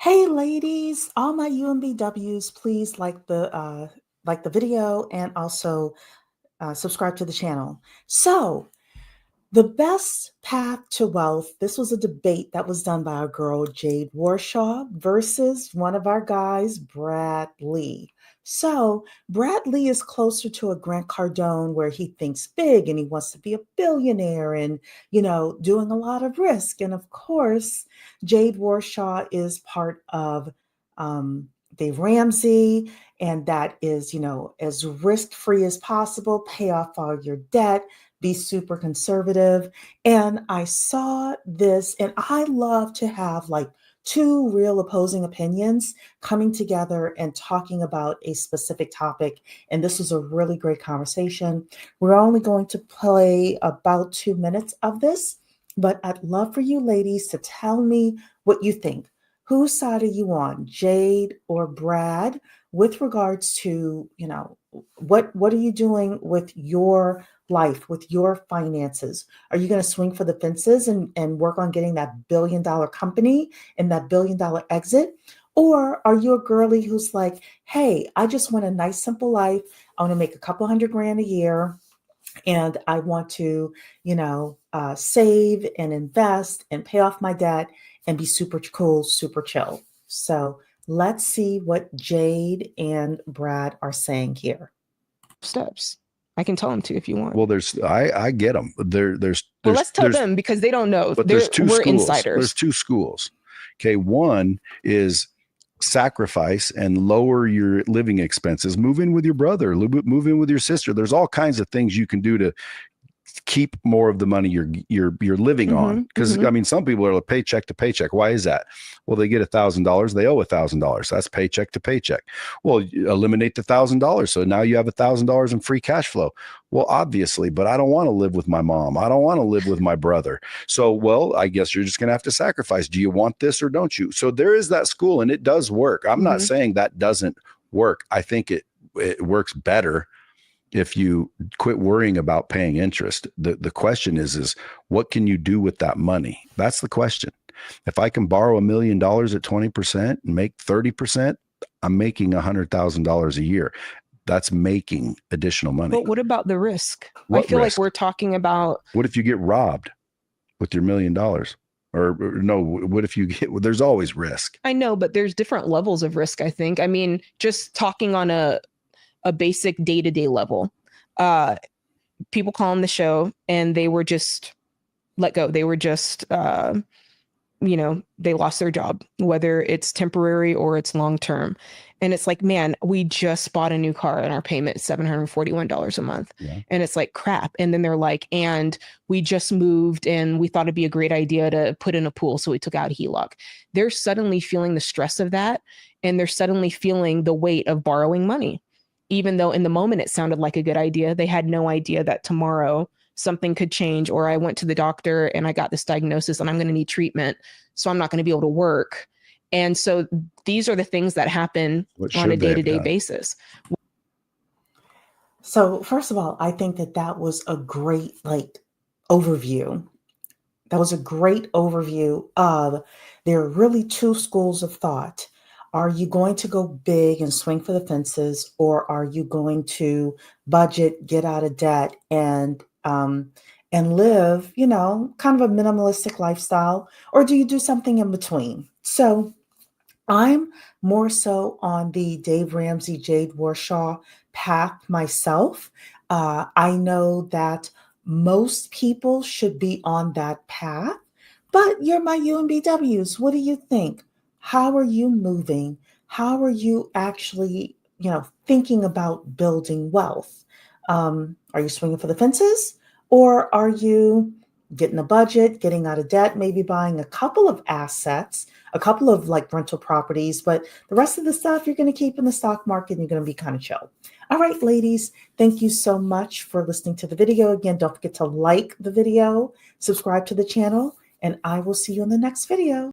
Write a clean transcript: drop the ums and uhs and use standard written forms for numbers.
Hey ladies, all my UMBWs, please like the video and also subscribe to the channel. So, the best path to wealth. This was a debate that was done by our girl Jade Warshaw versus one of our guys, Brad Lee. So, Brad Lee is closer to a Grant Cardone where he thinks big and he wants to be a billionaire and, doing a lot of risk. And of course, Jade Warshaw is part of Dave Ramsey, and that is, as risk free as possible, pay off all your debt, be super conservative. And I saw this, and I love to have like two real opposing opinions coming together and talking about a specific topic. And this was a really great conversation. We're only going to play about 2 minutes of this, but I'd love for you ladies to tell me what you think. Whose side are you on, Jade or Brad, with regards to, what are you doing with your life, with your finances? Are you going to swing for the fences and work on getting that $1 billion company and that $1 billion exit? Or are you a girly who's like, hey, I just want a nice, simple life. I want to make a couple hundred grand a year. And I want to, save and invest and pay off my debt and be super cool, super chill. So let's see what Jade and Brad are saying here. Steps. I can tell them to if you want. Well, I get them. Well, let's tell them because they don't know. But we're insiders. There's two schools. Okay, one is sacrifice and lower your living expenses. Move in with your brother. Move in with your sister. There's all kinds of things you can do to keep more of the money you're living on. Because I mean, some people are paycheck to paycheck. Why is that? Well, they get $1,000, they owe $1,000. That's paycheck to paycheck. Well, you eliminate the $1,000, so now you have $1,000 in free cash flow. Well, obviously, but I don't want to live with my mom. I don't want to live with my brother. So, well, I guess you're just going to have to sacrifice. Do you want this or don't you? So there is that school, and it does work. I'm not saying that doesn't work. I think it works better if you quit worrying about paying interest. The question is what can you do with that money? That's the question. If I can borrow $1 million at 20% and make 30%, I'm making $100,000 a year. That's making additional money. But what about the risk? I feel like we're talking about. What if you get robbed with your $1 million? Or no, what if you get, there's always risk. I know, but there's different levels of risk, I think. I mean, just talking on a basic day-to-day level. People call on the show and they were just let go. They were just, they lost their job, whether it's temporary or it's long-term. And it's like, man, we just bought a new car and our payment is $741 a month. Yeah. And it's like, crap. And then they're like, and we just moved and we thought it'd be a great idea to put in a pool. So we took out a HELOC. They're suddenly feeling the stress of that. And they're suddenly feeling the weight of borrowing money. Even though in the moment it sounded like a good idea, they had no idea that tomorrow something could change, or I went to the doctor and I got this diagnosis and I'm going to need treatment, so I'm not going to be able to work. And so these are the things that happen on a day-to-day basis. So first of all, I think that was a great overview. That was a great overview of, there are really two schools of thought. Are you going to go big and swing for the fences, or are you going to budget, get out of debt, and live, kind of a minimalistic lifestyle? Or do you do something in between? So I'm more so on the Dave Ramsey, Jade Warshaw path myself. I know that most people should be on that path, but you're my UMBWs. What do you think? How are you moving? How are you actually, thinking about building wealth? Are you swinging for the fences, or are you getting a budget, getting out of debt, maybe buying a couple of assets, a couple of rental properties, but the rest of the stuff you're going to keep in the stock market and you're going to be kind of chill. All right, ladies, thank you so much for listening to the video. Again, don't forget to like the video, subscribe to the channel, and I will see you in the next video.